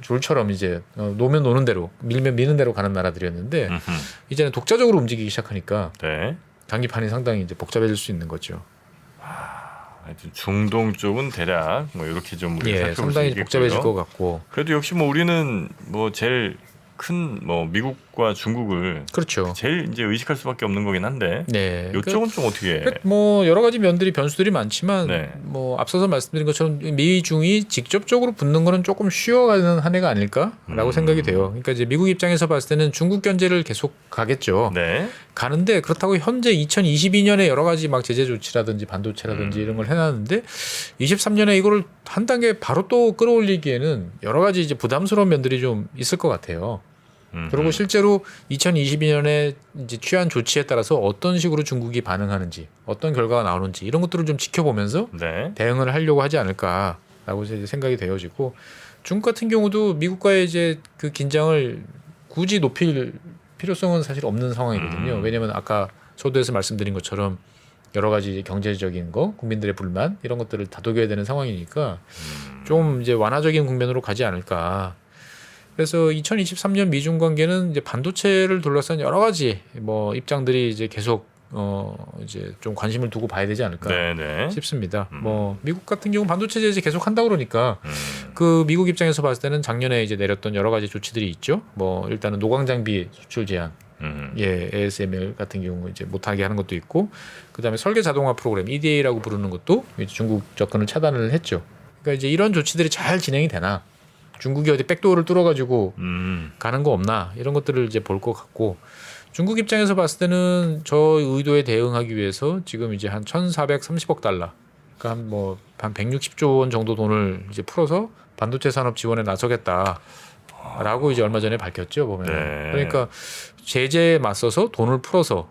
줄처럼 이제 놓으면 노는 대로 밀면 미는 대로 가는 나라들이었는데 이제는 독자적으로 움직이기 시작하니까 네. 장기판이 상당히 이제 복잡해질 수 있는 거죠. 하여튼 중동 쪽은 대략 뭐 이렇게 좀 우리가 예, 살펴볼 수 상당히 있겠고요. 복잡해질 것 같고. 그래도 역시 뭐 우리는 뭐 제일 큰 뭐 미국과 중국을 그렇죠. 제일 이제 의식할 수밖에 없는 거긴 한데 네. 이쪽은 좀 어떻게 뭐 여러 가지 면들이 변수들이 많지만 네. 뭐 앞서서 말씀드린 것처럼 미중이 직접적으로 붙는 거는 조금 쉬어가는 한 해가 아닐까라고 생각이 돼요. 그러니까 이제 미국 입장에서 봤을 때는 중국 견제를 계속 가겠죠. 네. 가는데 그렇다고 현재 2022년에 여러 가지 막 제재 조치라든지 반도체라든지 이런 걸 해놨는데 23년에 이거를 한 단계 바로 또 끌어올리기에는 여러 가지 이제 부담스러운 면들이 좀 있을 것 같아요. 그리고 실제로 2022년에 이제 취한 조치에 따라서 어떤 식으로 중국이 반응하는지, 어떤 결과가 나오는지 이런 것들을 좀 지켜보면서 네. 대응을 하려고 하지 않을까라고 이제 생각이 되어지고 중국 같은 경우도 미국과의 이제 그 긴장을 굳이 높일 필요성은 사실 없는 상황이거든요. 왜냐하면 아까 서두에서 말씀드린 것처럼 여러 가지 경제적인 거, 국민들의 불만 이런 것들을 다독여야 되는 상황이니까 좀 이제 완화적인 국면으로 가지 않을까. 그래서 2023년 미중 관계는 이제 반도체를 둘러싼 여러 가지 뭐 입장들이 이제 계속 이제 좀 관심을 두고 봐야 되지 않을까 네네. 싶습니다. 뭐 미국 같은 경우 반도체 제재 계속 한다고 그러니까 그 미국 입장에서 봤을 때는 작년에 이제 내렸던 여러 가지 조치들이 있죠. 뭐 일단은 노광 장비 수출 제한, 예, ASML 같은 경우 이제 못하게 하는 것도 있고, 그다음에 설계 자동화 프로그램 EDA라고 부르는 것도 이제 중국 접근을 차단을 했죠. 그러니까 이제 이런 조치들이 잘 진행이 되나, 중국이 어디 백도어를 뚫어가지고 가는 거 없나 이런 것들을 이제 볼 것 같고, 중국 입장에서 봤을 때는 저 의도에 대응하기 위해서 지금 이제 한 1,430억 달러, 그러니까 한 160조 원 정도 돈을 이제 풀어서 반도체 산업 지원에 나서겠다라고 이제 얼마 전에 밝혔죠 보면. 네. 그러니까 제재에 맞서서 돈을 풀어서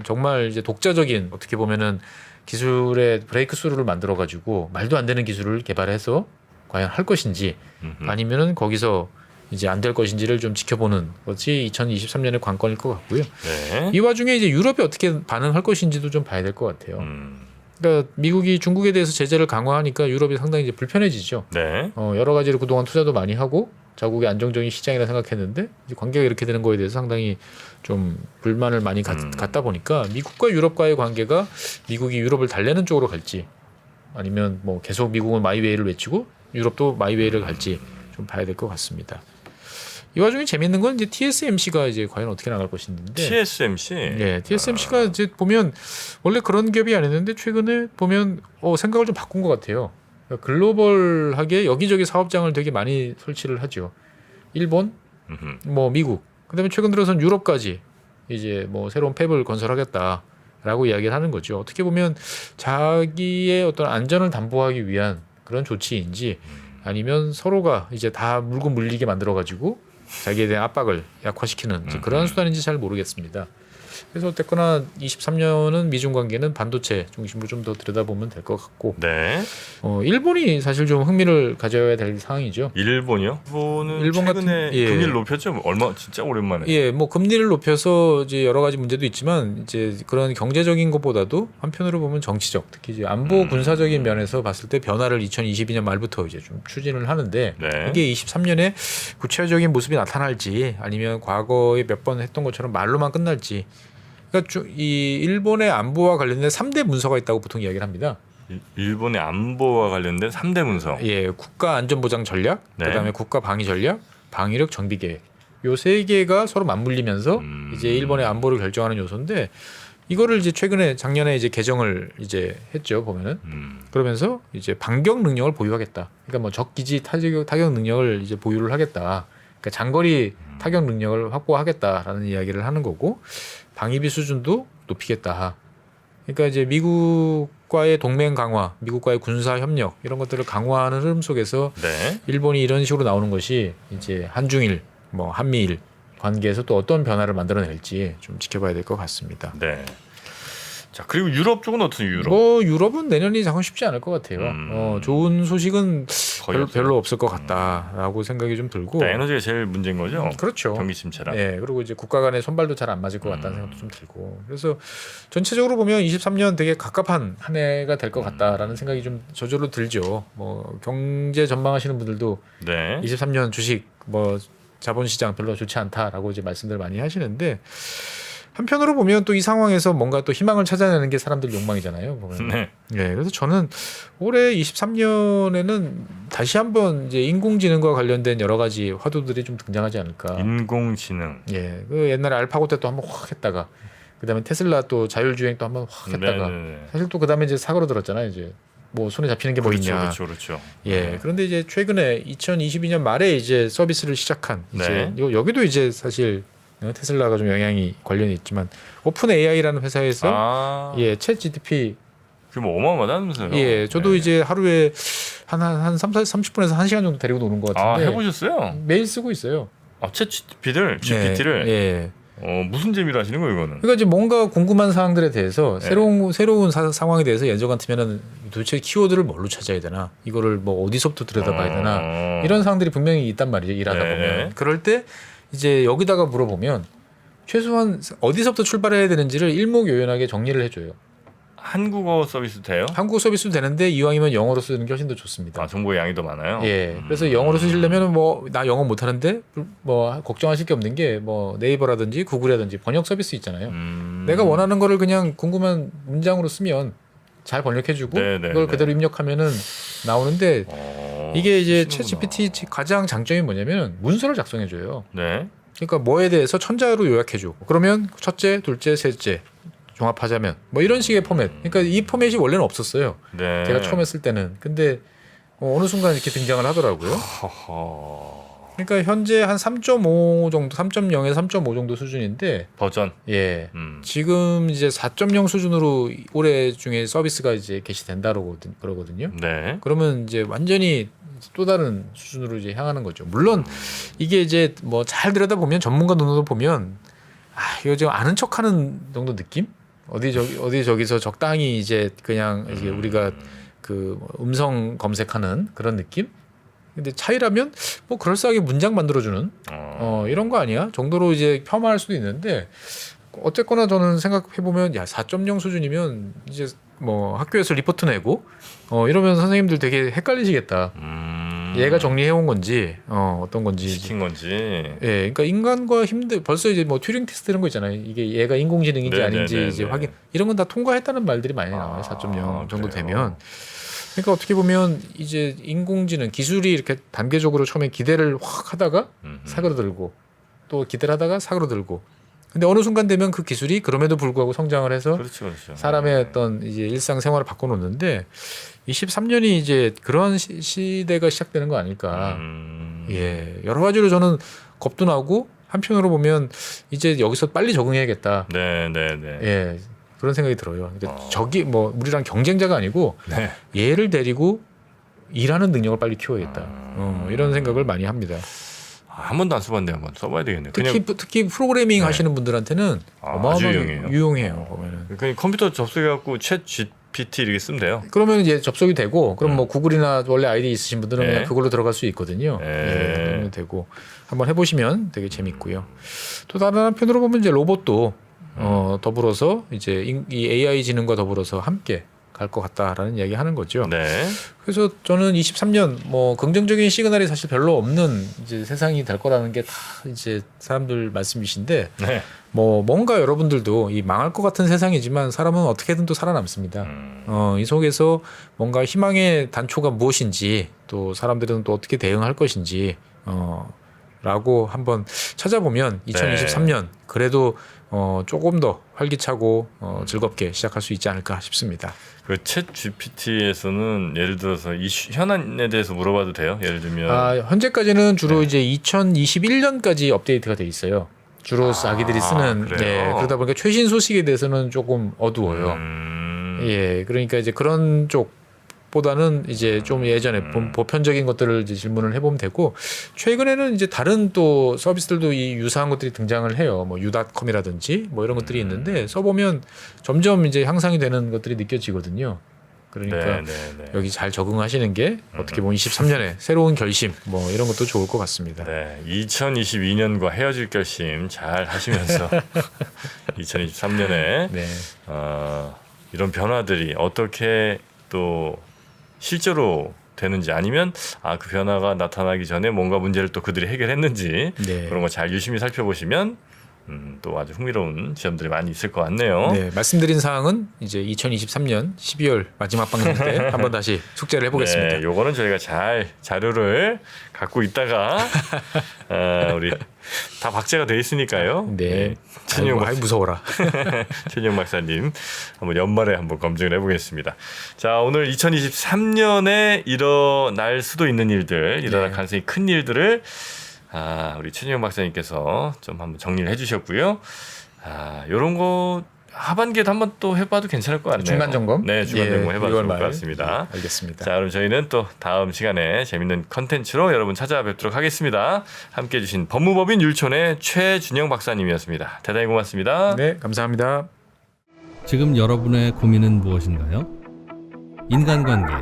정말 이제 독자적인 어떻게 보면은 기술의 브레이크 스루를 만들어 가지고 말도 안 되는 기술을 개발해서 과연 할 것인지 아니면은 거기서 이제 안 될 것인지를 좀 지켜보는 것이 2023년의 관건일 것 같고요. 네. 이 와중에 이제 유럽이 어떻게 반응할 것인지도 좀 봐야 될 것 같아요. 그러니까 미국이 중국에 대해서 제재를 강화하니까 유럽이 상당히 이제 불편해지죠. 네. 여러 가지로 그동안 투자도 많이 하고 자국의 안정적인 시장이라 생각했는데 이제 관계가 이렇게 되는 거에 대해서 상당히 좀 불만을 많이 갖다 보니까 미국과 유럽과의 관계가 미국이 유럽을 달래는 쪽으로 갈지 아니면 뭐 계속 미국은 마이웨이를 외치고 유럽도 마이웨이를 갈지 좀 봐야 될 것 같습니다. 이 와중에 재밌는 건 이제 TSMC가 이제 과연 어떻게 나갈 것인데. TSMC. 네, TSMC가 이제 보면 원래 그런 기업이 아니었는데 최근에 보면 생각을 좀 바꾼 것 같아요. 그러니까 글로벌하게 여기저기 사업장을 되게 많이 설치를 하죠. 일본, 뭐 미국, 그다음에 최근 들어서는 유럽까지 이제 뭐 새로운 팹을 건설하겠다라고 이야기를 하는 거죠. 어떻게 보면 자기의 어떤 안전을 담보하기 위한 그런 조치인지 아니면 서로가 이제 다 물고 물리게 만들어가지고 자기에 대한 압박을 약화시키는 이제 그러한 수단인지 잘 모르겠습니다. 그래서 어쨌거나 23년은 미중 관계는 반도체 중심으로 좀 더 들여다보면 될 것 같고, 네. 일본이 사실 좀 흥미를 가져야 될 상황이죠. 일본이요? 일본은 일본 최근에 같은- 예. 금리를 높였죠. 얼마 진짜 오랜만에. 예, 뭐 금리를 높여서 이제 여러 가지 문제도 있지만 이제 그런 경제적인 것보다도 한편으로 보면 정치적, 특히 이제 안보 군사적인 면에서 봤을 때 변화를 2022년 말부터 이제 좀 추진을 하는데 네. 이게 23년에 구체적인 모습이 나타날지 아니면 과거에 몇 번 했던 것처럼 말로만 끝날지. 그러니까 이 일본의 안보와 관련된 3대 문서가 있다고 보통 이야기를 합니다. 일본의 안보와 관련된 3대 문서. 예, 국가 안전 보장 전략, 네. 그다음에 국가 방위 전략, 방위력 정비 계획. 요 세 개가 서로 맞물리면서 이제 일본의 안보를 결정하는 요소인데 이거를 이제 최근에 작년에 이제 개정을 이제 했죠, 보면은. 그러면서 이제 반격 능력을 보유하겠다. 그러니까 뭐 적 기지 타격 능력을 이제 보유를 하겠다. 그러니까 장거리 타격 능력을 확보하겠다라는 이야기를 하는 거고 방위비 수준도 높이겠다. 그러니까 이제 미국과의 동맹 강화, 미국과의 군사 협력 이런 것들을 강화하는 흐름 속에서 네. 일본이 이런 식으로 나오는 것이 이제 한중일, 뭐 한미일 관계에서 또 어떤 변화를 만들어낼지 좀 지켜봐야 될 것 같습니다. 네. 자, 그리고 유럽 쪽은 어떤 유럽? 뭐 유럽은 내년이 장은 쉽지 않을 것 같아요. 좋은 소식은 거의 없어요. 별로 없을 것 같다라고 생각이 좀 들고. 일단 에너지가 제일 문제인 거죠. 그렇죠. 경기 침체라. 네, 그리고 이제 국가 간의 손발도 잘 안 맞을 것 같다는 생각도 좀 들고. 그래서 전체적으로 보면 23년 되게 갑갑한 한 해가 될 것 같다라는 생각이 좀 저절로 들죠. 뭐 경제 전망하시는 분들도 네. 23년 주식 뭐 자본시장 별로 좋지 않다라고 이제 말씀들 많이 하시는데 한편으로 보면 또 이 상황에서 뭔가 또 희망을 찾아내는 게 사람들 욕망이잖아요. 보면. 네. 예, 그래서 저는 올해 23년에는 다시 한번 이제 인공지능과 관련된 여러 가지 화두들이 좀 등장하지 않을까. 인공지능. 예, 그 옛날에 알파고 때 또 한번 확 했다가 그다음에 테슬라 또 자율주행 또 한번 확 했다가 네. 사실 또 그다음에 이제 사고로 들었잖아요. 이제 뭐 손에 잡히는 게 뭐 있냐. 그렇죠. 예, 그런데 이제 최근에 2022년 말에 이제 서비스를 시작한 이제 네. 여기도 이제 사실 테슬라가 좀 영향이 관련이 있지만 오픈 AI라는 회사에서 예, 챗 GTP 그뭐 어마어마하다면서요. 예, 저도 네. 이제 하루에 한 30분에서 1시간 정도 데리고 노는 것 같은데 해보셨어요? 매일 쓰고 있어요. 챗 GPT를 예. 무슨 재미로 하시는 거예요, 이거는? 그러니까 이제 뭔가 궁금한 사항들에 대해서 네. 새로운 상황에 대해서 예전 같으면은 도대체 키워드를 뭘로 찾아야 되나, 이거를 뭐 어디서부터 들여다봐야 되나 이런 사항들이 분명히 있단 말이죠. 일하다 네. 보면. 그럴 때 이제 여기다가 물어보면 최소한 어디서부터 출발해야 되는지를 일목요연하게 정리를 해줘요. 한국어 서비스 돼요? 한국 서비스도 되는데 이왕이면 영어로 쓰는 게 훨씬 더 좋습니다. 정보의 양이 더 많아요? 예, 그래서 영어로 쓰시려면 뭐 나 영어 못하는데 뭐 걱정하실 게 없는 게 뭐 네이버라든지 구글이라든지 번역 서비스 있잖아요. 내가 원하는 거를 그냥 궁금한 문장으로 쓰면 잘 번역해주고 네네네. 그걸 그대로 입력하면은 나오는데 이게 이제 쓰시는구나. 챗GPT 가장 장점이 뭐냐면 문서를 작성해줘요. 네. 그러니까 뭐에 대해서 천자로 요약해줘. 그러면 첫째, 둘째, 셋째 종합하자면 뭐 이런 식의 포맷. 그러니까 이 포맷이 원래는 없었어요. 네. 제가 처음 했을 때는. 근데 어느 순간 이렇게 등장을 하더라고요. 허허. 그러니까 현재 한 3.5 정도, 3.0에서 3.5 정도 수준인데, 버전. 예, 지금 이제 4.0 수준으로 올해 중에 서비스가 이제 개시된다고 그러거든요. 네. 그러면 이제 완전히 또 다른 수준으로 이제 향하는 거죠. 물론 이게 이제 뭐 잘 들여다 보면 전문가 눈으로 보면 이거 지금 아는 척하는 정도 느낌? 어디 저기서 적당히 이제 그냥 이제 우리가 그 음성 검색하는 그런 느낌? 근데 차이라면 뭐 그럴싸하게 문장 만들어주는 이런 거 아니야 정도로 이제 폄하할 수도 있는데 어쨌거나 저는 생각해 보면 야 4.0 수준이면 이제 뭐 학교에서 리포트 내고 이러면 선생님들 되게 헷갈리시겠다. 얘가 정리해 온 건지 어떤 건지 시킨 건지. 예, 그러니까 인간과 벌써 이제 뭐 튜링 테스트 이런 거 있잖아요. 이게 얘가 인공지능인지 아닌지 이제 확인 이런 건 다 통과했다는 말들이 많이 나와요. 4.0 정도 그래요? 되면. 그러니까 어떻게 보면 이제 인공지능 기술이 이렇게 단계적으로 처음에 기대를 확 하다가 사그러들고 또 기대를 하다가 사그러들고. 근데 어느 순간 되면 그 기술이 그럼에도 불구하고 성장을 해서 그렇죠. 사람의 어떤 이제 일상 생활을 바꿔놓는데 23년이 이제 그런 시대가 시작되는 거 아닐까. 예, 여러 가지로 저는 겁도 나고 한편으로 보면 이제 여기서 빨리 적응해야겠다. 네. 예, 그런 생각이 들어요. 그러니까 저기 뭐 우리랑 경쟁자가 아니고 네. 얘를 데리고 일하는 능력을 빨리 키워야겠다. 이런 생각을 많이 합니다. 한 번도 안 써봤는데 한번 써봐야 되겠네요. 특히 프로그래밍 하시는 분들한테는 아주 어마어마하게 유용해요. 보면은. 그냥 컴퓨터 접속해갖고 챗 GPT 이렇게 쓰면 돼요. 그러면 이제 접속이 되고 그럼 뭐 구글이나 원래 아이디 있으신 분들은 네. 그냥 그걸로 들어갈 수 있거든요. 네. 그러면 되고 한번 해보시면 되게 재밌고요. 또 다른 한편으로 보면 이제 로봇도 더불어서 이제 이 AI 지능과 더불어서 함께 갈 것 같다라는 이야기 하는 거죠. 네. 그래서 저는 23년 뭐 긍정적인 시그널이 사실 별로 없는 이제 세상이 될 거라는 게 다 이제 사람들 말씀이신데 네. 뭐 뭔가 여러분들도 이 망할 것 같은 세상이지만 사람은 어떻게든 또 살아남습니다. 이 속에서 뭔가 희망의 단초가 무엇인지 또 사람들은 또 어떻게 대응할 것인지 라고 한번 찾아보면 2023년 그래도 조금 더 활기차고 즐겁게 시작할 수 있지 않을까 싶습니다. 그 챗 GPT에서는 예를 들어서 이 현안에 대해서 물어봐도 돼요? 예를 들면 현재까지는 주로 이제 2021년까지 업데이트가 돼 있어요. 주로 자기들이 쓰는 그래요? 그러다 보니까 최신 소식에 대해서는 조금 어두워요. 예, 그러니까 이제 그런 쪽보다는 이제 좀 예전에 보편적인 것들을 이제 질문을 해보면 되고 최근에는 이제 다른 또 서비스들도 이 유사한 것들이 등장을 해요. 뭐 U.com이라든지 뭐 이런 것들이 있는데 써보면 점점 이제 향상이 되는 것들이 느껴지거든요. 그러니까 네. 여기 잘 적응하시는 게 어떻게 보면 23년에 새로운 결심 뭐 이런 것도 좋을 것 같습니다. 네, 2022년과 헤어질 결심 잘 하시면서 2023년에 네. 이런 변화들이 어떻게 또 실제로 되는지 아니면 그 변화가 나타나기 전에 뭔가 문제를 또 그들이 해결했는지 네. 그런 거 잘 유심히 살펴보시면 또 아주 흥미로운 지점들이 많이 있을 것 같네요. 네, 말씀드린 사항은 이제 2023년 12월 마지막 방송 때 한번 다시 숙제를 해보겠습니다. 네, 요거는 저희가 잘 자료를 갖고 있다가 우리 다 박제가 돼 있으니까요. 네, 최진영 아이 무서워라. 최진영 박사님 한번 연말에 한번 검증을 해보겠습니다. 자, 오늘 2023년에 일어날 수도 있는 일들, 일어날 가능성이 큰 일들을 우리 최진영 박사님께서 좀 한번 정리를 해주셨고요. 이런 거 하반기에도 한번 또 해봐도 괜찮을 것 같네요. 중간 점검? 네, 중간 점검 해봐도 좋을 것 같습니다. 네, 알겠습니다. 자, 그럼 저희는 또 다음 시간에 재밌는 컨텐츠로 여러분 찾아뵙도록 하겠습니다. 함께해 주신 법무법인 율촌의 최준영 박사님이었습니다. 대단히 고맙습니다. 네, 감사합니다. 지금 여러분의 고민은 무엇인가요? 인간관계,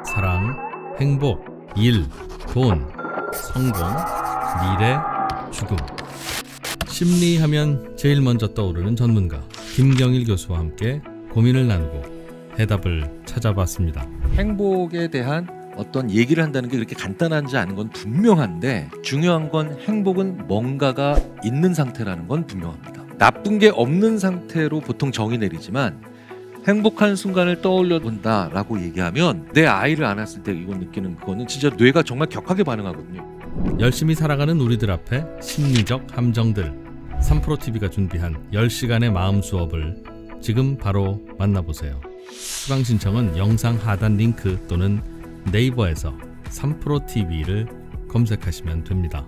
사랑, 행복, 일, 돈, 성공, 미래, 죽음. 심리하면 제일 먼저 떠오르는 전문가 김경일 교수와 함께 고민을 나누고 해답을 찾아봤습니다. 행복에 대한 어떤 얘기를 한다는 게 그렇게 간단하지 않은 건 분명한데 중요한 건 행복은 뭔가가 있는 상태라는 건 분명합니다. 나쁜 게 없는 상태로 보통 정의 내리지만 행복한 순간을 떠올려 본다라고 얘기하면 내 아이를 안았을 때 이거 느끼는 그거는 진짜 뇌가 정말 격하게 반응하거든요. 열심히 살아가는 우리들 앞에 심리적 함정들 3프로TV가 준비한 10시간의 마음 수업을 지금 바로 만나보세요. 수강 신청은 영상 하단 링크 또는 네이버에서 3프로TV를 검색하시면 됩니다.